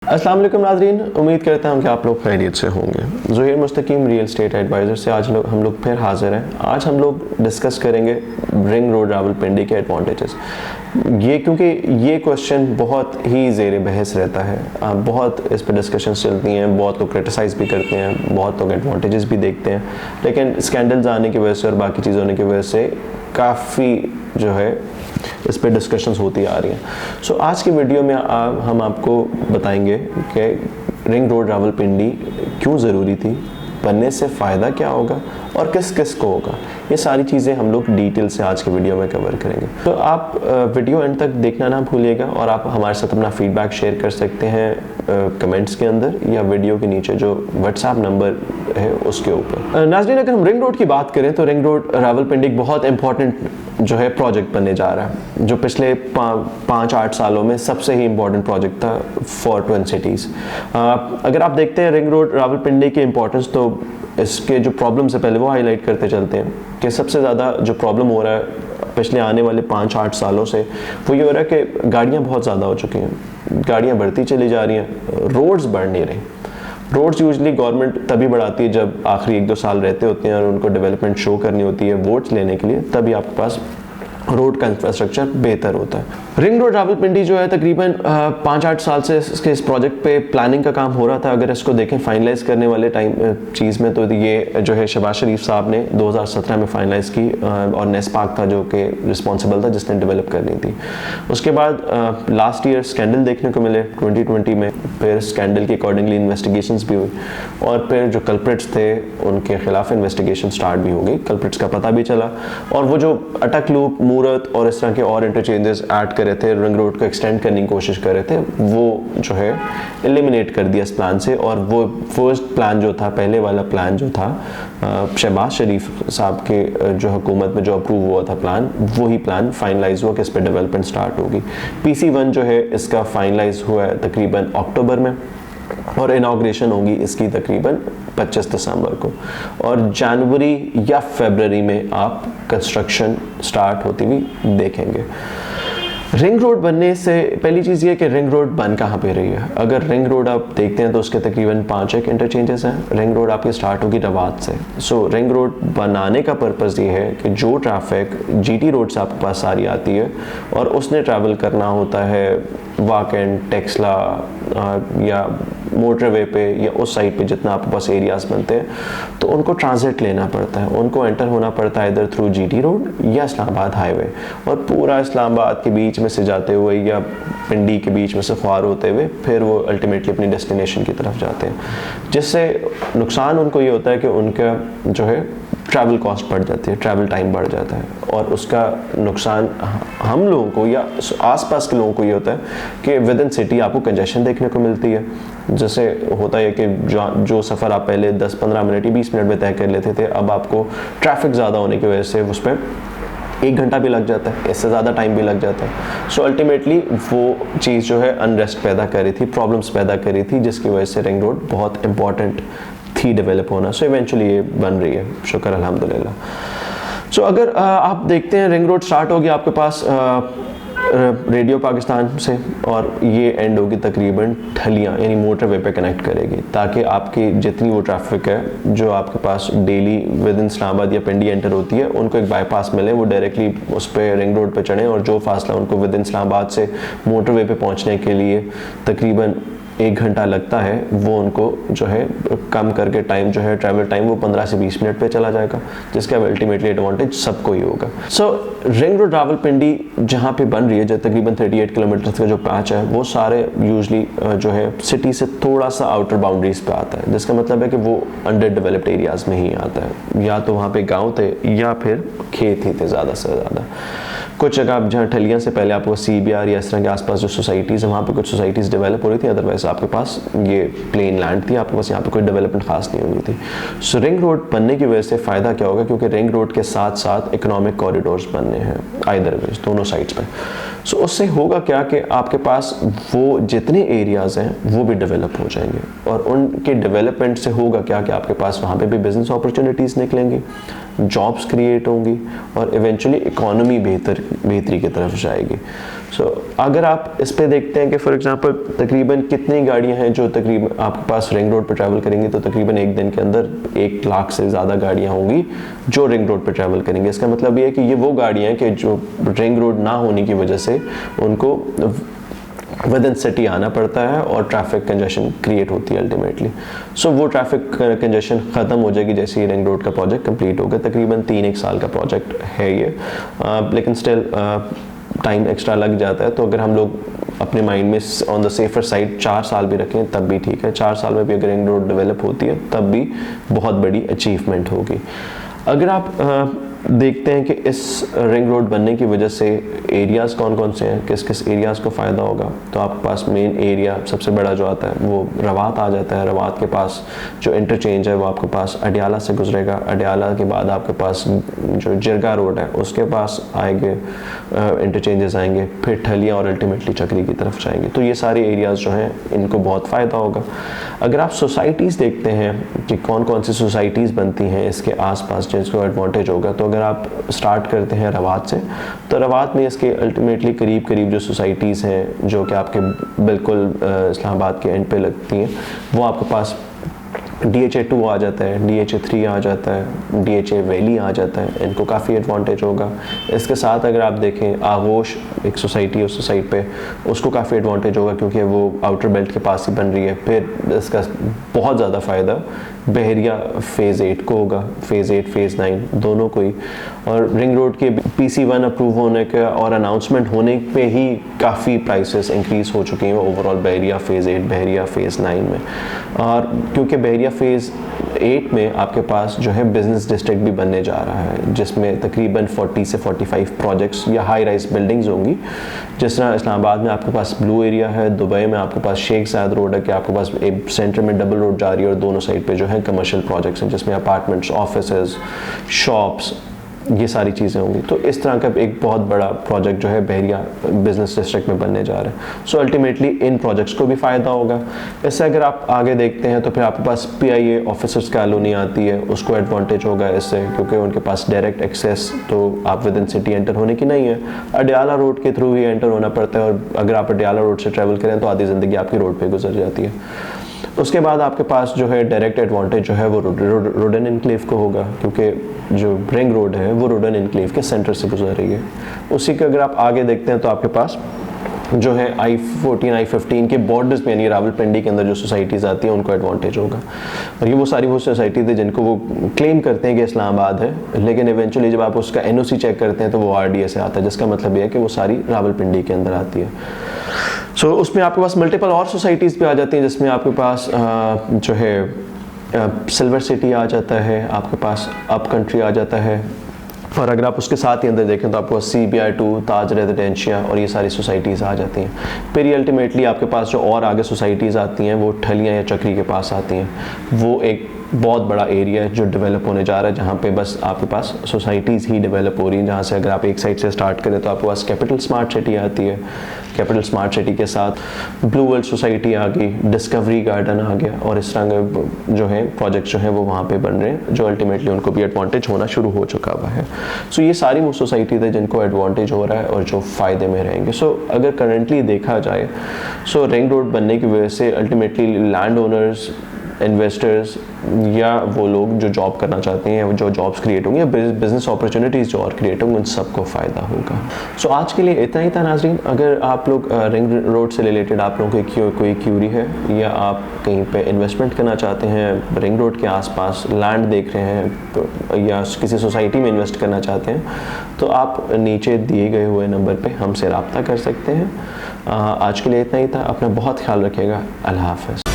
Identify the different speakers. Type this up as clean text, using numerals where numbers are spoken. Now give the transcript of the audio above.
Speaker 1: अस्सलाम वालेकुम नाज़रीन, उम्मीद करता हूँ कि आप लोग खैरियत से होंगे। ज़ुहैर मुस्तकीम रियल एस्टेट एडवाइज़र से आज हम लोग फिर हाज़िर हैं। आज हम लोग डिस्कस करेंगे रिंग रोड रावलपिंडी के एडवांटेजेस। क्योंकि ये क्वेश्चन बहुत ही ज़ेर बहस रहता है, बहुत इस पर डिस्कशन चलती हैं, बहुत लोग क्रिटिसाइज़ भी करते हैं, बहुत लोग एडवांटेजेस भी देखते हैं, लेकिन स्कैंडल्स आने की वजह से और बाकी चीज़ों होने की वजह से काफ़ी जो है इस पे डिस्कशंस होती आ रही हैं। सो आज की वीडियो में हम आपको बताएंगे कि रिंग रोड रावलपिंडी क्यों ज़रूरी थी, बनने से फ़ायदा क्या होगा और किस किस को होगा। ये सारी चीज़ें हम लोग डिटेल से आज के वीडियो में कवर करेंगे। तो आप वीडियो एंड तक देखना ना भूलिएगा और आप हमारे साथ अपना फीडबैक शेयर कर सकते हैं कमेंट्स के अंदर या वीडियो के नीचे जो व्हाट्सएप नंबर है उसके ऊपर। नाज़रीन, अगर हम रिंग रोड की बात करें तो रिंग रोड रावलपिंडी एक बहुत इंपॉर्टेंट जो है प्रोजेक्ट बनने जा रहा है, जो पिछले 5-8 सालों में सबसे ही इम्पोर्टेंट प्रोजेक्ट था फॉर ट्विन सिटीज़। अगर आप देखते हैं रिंग रोड रावलपिंडी की इम्पोर्टेंस, तो इसके जो प्रॉब्लम्स है पहले वो हाईलाइट करते चलते हैं कि सबसे ज़्यादा जो प्रॉब्लम हो रहा है पिछले आने वाले 5-8 सालों से वो ये हो रहा है कि गाड़ियाँ बहुत ज़्यादा हो चुकी हैं, गाड़ियाँ बढ़ती चली जा रही हैं, रोड्स बढ़ नहीं रही। रोड्स यूजली गवर्नमेंट तभी बढ़ाती है जब आखिरी 1-2 साल रहते होते हैं और उनको डेवलपमेंट शो करनी होती है वोट्स लेने के लिए, तभी आपके पास रोड का इंफ्रास्ट्रक्चर बेहतर होता है। रिंग रोड रावलपिंडी जो है तकरीबन 5-8 साल से इस प्रोजेक्ट पे प्लानिंग का काम हो रहा था। अगर इसको देखें फाइनलाइज करने वाले टाइम चीज़ में, तो ये जो है शहबाज शरीफ साहब ने 2017 में फाइनलाइज की और नेस्पाक था जो कि रिस्पॉन्सिबल था जिसने डेवलप करनी थी। उसके बाद लास्ट ईयर स्कैंडल देखने को मिले 2020 में, फिर स्कैंडल के अकॉर्डिंगली इन्वेस्टिगेशंस भी हुई और फिर जो कल्प्रिट्स थे उनके खिलाफ इन्वेस्टिगेशन स्टार्ट भी हो गई, कल्प्रिट्स का पता भी चला और वो जो अटक लूप मूरत और इस तरह के और इंटरचेंजेस ऐड कर रहे थे, रिंग रोड को एक्सटेंड करने की कोशिश कर रहे थे, वो जो है एलिमिनेट कर दिया इस प्लान से। और वो फर्स्ट प्लान जो था, पहले वाला प्लान जो था शहबाज शरीफ साहब के जो हुकूमत में जो अप्रूव हुआ था प्लान, वही प्लान फाइनलाइज हुआ कि इस पर डेवलपमेंट स्टार्ट होगी। PC1 जो है इसका फाइनलाइज हुआ है तकरीबन अक्टूबर में और इनाग्रेशन होगी इसकी तकरीबन 25 दिसंबर को और जनवरी या फरवरी में आप कंस्ट्रक्शन स्टार्ट होती हुई देखेंगे। रिंग रोड बनने से पहली चीज़ ये कि रिंग रोड बन कहाँ पे रही है। अगर रिंग रोड आप देखते हैं तो उसके तकरीबन 5 एक इंटरचेंजेस हैं। रिंग रोड आपकी स्टार्ट होगी रवात से। सो रिंग रोड बनाने का पर्पज़ ये है कि जो ट्रैफिक GT रोड से आपके पास सारी आती है और उसने ट्रैवल करना होता है वाकेंड, टेक्सला या मोटरवे पे या उस साइड पे जितना आपके पास एरियाज बनते हैं, तो उनको ट्रांजिट लेना पड़ता है, उनको एंटर होना पड़ता है इधर थ्रू GT रोड या इस्लामाबाद हाईवे और पूरा इस्लामाबाद के बीच में से जाते हुए या पिंडी के बीच में से ख्वार होते हुए फिर वो अल्टीमेटली अपनी डेस्टिनेशन की तरफ जाते हैं। जिससे नुकसान उनको ये होता है कि उनका जो है ट्रैवल कॉस्ट बढ़ जाती है, ट्रैवल टाइम बढ़ जाता है और उसका नुकसान हम लोगों को या आसपास के लोगों को ये होता है कि विद इन सिटी आपको कंजेशन देखने को मिलती है। जैसे होता है कि जो सफ़र आप पहले 10-15 मिनट या 20 मिनट में तय कर लेते थे, अब आपको ट्रैफिक ज़्यादा होने की वजह से उस पर 1 घंटा भी लग जाता है, इससे ज़्यादा टाइम भी लग जाता है। सो अल्टीमेटली वो चीज़ जो है अनरेस्ट पैदा कर रही थी, प्रॉब्लम्स पैदा कर रही थी, जिसकी वजह से रिंग रोड बहुत इंपॉर्टेंट थी डेवलप होना। सो इवेंचुअली ये बन रही है, शुक्र अल्हम्दुलिल्लाह। सो अगर आप देखते हैं रिंग रोड स्टार्ट होगी आपके पास रेडियो पाकिस्तान से और ये एंड होगी तकरीबन ठलियाँ यानी मोटरवे पे कनेक्ट करेगी, ताकि आपकी जितनी वो ट्रैफिक है जो आपके पास डेली विद इन इस्लामाबाद या पिंडी एंटर होती है, उनको एक बाईपास मिले, वो डायरेक्टली उस पर रिंग रोड पे चढ़ें और जो फासला उनको विद इन इस्लामाबाद से मोटरवे पे पहुँचने के लिए तकरीबन 1 घंटा लगता है, वो उनको जो है कम करके टाइम जो है ट्रैवल टाइम वो 15 से 20 मिनट पे चला जाएगा, जिसका अल्टीमेटली एडवांटेज सबको ही होगा। सो रिंग रोड रावलपिंडी जहाँ पे बन रही है, जो तकरीबन 38 किलोमीटर का जो पैच है, वो सारे यूजली जो है सिटी से थोड़ा सा आउटर बाउंड्रीज पे आता है, जिसका मतलब है कि वो अंडर डेवलप्ड एरियाज में ही आता है, या तो वहाँ पे गाँव थे या फिर खेत ही थे ज़्यादा से ज़्यादा। कुछ जगह आप जहाँ ठलियाँ से पहले आपको CBR या इस तरह के आसपास जो सोसाइटीज़ हैं वहाँ पे कुछ सोसाइटीज़ डेवलप हो रही थी, अदरवाइज आपके पास ये प्लेन लैंड थी, आपके पास यहाँ पे कोई डेवलपमेंट खास नहीं हुई थी। सो रिंग रोड बनने की वजह से फ़ायदा क्या होगा, क्योंकि रिंग रोड के साथ साथ इकोनॉमिक कॉरिडोर्स बनने हैं आइदर वेज, दोनों साइड्स पे। सो उससे होगा क्या कि आपके पास वो जितने एरियाज़ हैं वो भी डेवलप हो जाएंगे और उनके डेवलपमेंट से होगा क्या कि आपके पास वहाँ पे भी बिजनेस अपॉर्चुनिटीज़ निकलेंगी, जॉब्स क्रिएट होंगी और इवेंचुअली इकोनॉमी बेहतरी की तरफ जाएगी। सो अगर आप इस पे देखते हैं कि फॉर एग्जांपल तकरीबन कितनी गाड़ियां हैं जो तकरीबन आपके पास रिंग रोड पर ट्रैवल करेंगी, तो तकरीबन एक दिन के अंदर 1 लाख से ज़्यादा गाड़ियां होंगी जो रिंग रोड पर ट्रैवल करेंगे। इसका मतलब ये है कि ये वो गाड़ियां हैं कि जो रिंग रोड ना होने की वजह से उनको विद इन सिटी आना पड़ता है और ट्रैफिक कंजेशन क्रिएट होती है अल्टीमेटली। सो वो ट्रैफिक कंजेशन ख़त्म हो जाएगी जैसे ही रिंग रोड का प्रोजेक्ट कंप्लीट होगा। तकरीबन 3-1 साल का प्रोजेक्ट है ये, लेकिन स्टिल टाइम एक्स्ट्रा लग जाता है। तो अगर हम लोग अपने माइंड में ऑन द सेफर साइड 4 साल भी रखें तब भी ठीक है। 4 साल में भी अगर रिंग रोड डेवलप होती है तब भी बहुत बड़ी अचीवमेंट होगी। अगर आप देखते हैं कि इस रिंग रोड बनने की वजह से एरियाज़ कौन कौन से हैं, किस किस एरियाज़ को फ़ायदा होगा, तो आपके पास मेन एरिया सबसे बड़ा जो आता है वो रवात आ जाता है। रवात के पास जो इंटरचेंज है वो आपके पास अडियाला से गुजरेगा। अडियाला के बाद आपके पास जो जिरगा रोड है उसके पास आएंगे इंटरचेंजेस आएंगे, फिर ठलिया और अल्टीमेटली चक्री की तरफ जाएंगे। तो ये सारे एरियाज़ जो हैं इनको बहुत फ़ायदा होगा। अगर आप सोसाइटीज़ देखते हैं कि कौन कौन सी सोसाइटीज़ बनती हैं इसके आसपास जिसको एडवांटेज होगा, तो अगर आप स्टार्ट करते हैं रवात से, तो रवात में इसके अल्टीमेटली करीब करीब जो सोसाइटीज़ हैं जो कि आपके बिल्कुल इस्लामाबाद के एंड पे लगती हैं, वो आपके पास DHA 2 आ जाता है, DHA 3 आ जाता है, DHA वैली आ जाता है। इनको काफ़ी एडवांटेज होगा। इसके साथ अगर आप देखें आगोश एक सोसाइटी है, उस सोसाइटी पे उसको काफ़ी एडवांटेज होगा क्योंकि वो आउटर बेल्ट के पास ही बन रही है। फिर इसका बहुत ज़्यादा फ़ायदा बहरिया फ़ेज़ 8 को होगा, फ़ेज़ 8 फ़ेज़ 9 दोनों को ही। और रिंग रोड के PC1 अप्रूव होने के और अनाउंसमेंट होने पे ही काफ़ी प्राइसेस इंक्रीज़ हो चुकी हैं ओवरऑल बहरिया फ़ेज़ 8 बहरिया फ़ेज़ 9 में। और क्योंकि बहरिया फ़ेज़ 8 में आपके पास जो है बिज़नेस डिस्ट्रिक्ट भी बनने जा रहा है जिसमें तकरीबन 40 से 45 प्रोजेक्ट्स या हाई राइज बिल्डिंग्स होंगी। जिस तरह इस्लामाबाद में आपके पास ब्लू एरिया है, दुबई में आपके पास शेख ज़ायद रोड है कि आपके पास एक सेंटर में डबल रोड जा रही है और दोनों साइड पे जो है कमर्शियल प्रोजेक्ट्स हैं जिसमें अपार्टमेंट्स, ऑफिसेज, शॉप्स, ये सारी चीज़ें होंगी। तो इस तरह का एक बहुत बड़ा प्रोजेक्ट जो है बहरिया बिजनेस डिस्ट्रिक्ट में बनने जा रहा है। सो अल्टीमेटली इन प्रोजेक्ट्स को भी फ़ायदा होगा। इससे अगर आप आगे देखते हैं तो फिर आपके पास PIA ऑफिसर्स कॉलोनी आती है, उसको एडवांटेज होगा इससे क्योंकि उनके पास डायरेक्ट एक्सेस तो आप विद इन सिटी एंटर होने की नहीं है, अडियाला रोड के थ्रू ही एंटर होना पड़ता है। और अगर आप अडियाला रोड से ट्रैवल करें तो आधी ज़िंदगी आपकी रोड पर गुजर जाती है। उसके बाद आपके पास जो है डायरेक्ट एडवांटेज जो है वो रोडन इनक्लेव को होगा क्योंकि जो रिंग रोड है वो रोडन इनक्लेव के सेंटर से गुजर रही है। उसी के अगर आप आगे देखते हैं तो आपके पास जो है I-14 I-15 के बॉर्डर्स में यानी रावलपिंडी के अंदर जो सोसाइटीज़ आती हैं उनको एडवांटेज होगा। और ये वो सारी वो सोसाइटी थी जिनको वो क्लेम करते हैं कि इस्लामाबाद है, लेकिन इवेंचुअली जब आप उसका NOC चेक करते हैं तो वो RDA से आता है, जिसका मतलब ये है कि वो सारी रावलपिंडी के अंदर आती है। सो उसमें आपके पास मल्टीपल और सोसाइटीज़ भी आ जाती हैं जिसमें आपके पास जो है सिल्वर सिटी आ जाता है, आपके पास अप कंट्री आ जाता है। और अगर आप उसके साथ ही अंदर देखें तो आपको CBI2, ताज रेजिडेंशिया और ये सारी सोसाइटीज़ आ जाती हैं। फिर ये अल्टीमेटली आपके पास जो और आगे सोसाइटीज़ आती हैं वो ठलियाँ या चक्री के पास आती हैं। वो एक बहुत बड़ा एरिया है जो डेवलप होने जा रहा है जहाँ पे बस आपके पास सोसाइटीज़ ही डेवलप हो रही हैं, जहाँ से अगर आप एक साइड से स्टार्ट करें तो आपके पास कैपिटल स्मार्ट सिटी आती है। कैपिटल स्मार्ट सिटी के साथ ब्लू वर्ल्ड सोसाइटी आ गई, डिस्कवरी गार्डन आ गया और इस तरह के जो है प्रोजेक्ट जो हैं वो वहाँ पे बन रहे हैं जो अल्टीमेटली उनको भी एडवांटेज होना शुरू हो चुका हुआ है। सो ये सारी वो सोसाइटीज़ है जिनको एडवांटेज हो रहा है और जो फ़ायदे में रहेंगे। सो अगर करंटली देखा जाए सो रिंग रोड बनने की वजह से अल्टीमेटली लैंड ओनर्स, इन्वेस्टर्स या वो लोग जो जॉब करना चाहते हैं, जो जॉब्स क्रिएट होंगे या बिजनेस अपॉर्चुनिटीज़ जो और क्रिएट होंगे उन सबको फ़ायदा होगा। सो आज के लिए इतना ही था नाज़रीन। अगर आप लोग रिंग रोड से रिलेटेड आप लोगों की कोई क्यूरी है या आप कहीं पे इन्वेस्टमेंट करना चाहते हैं, रिंग रोड के आसपास लैंड देख रहे हैं या किसी सोसाइटी में इन्वेस्ट करना चाहते हैं, तो आप नीचे दिए गए हुए नंबर पर हमसे रब्ता कर सकते हैं। आज के लिए इतना ही था। अपना बहुत ख्याल रखिएगा। अल्लाह हाफ़िज़।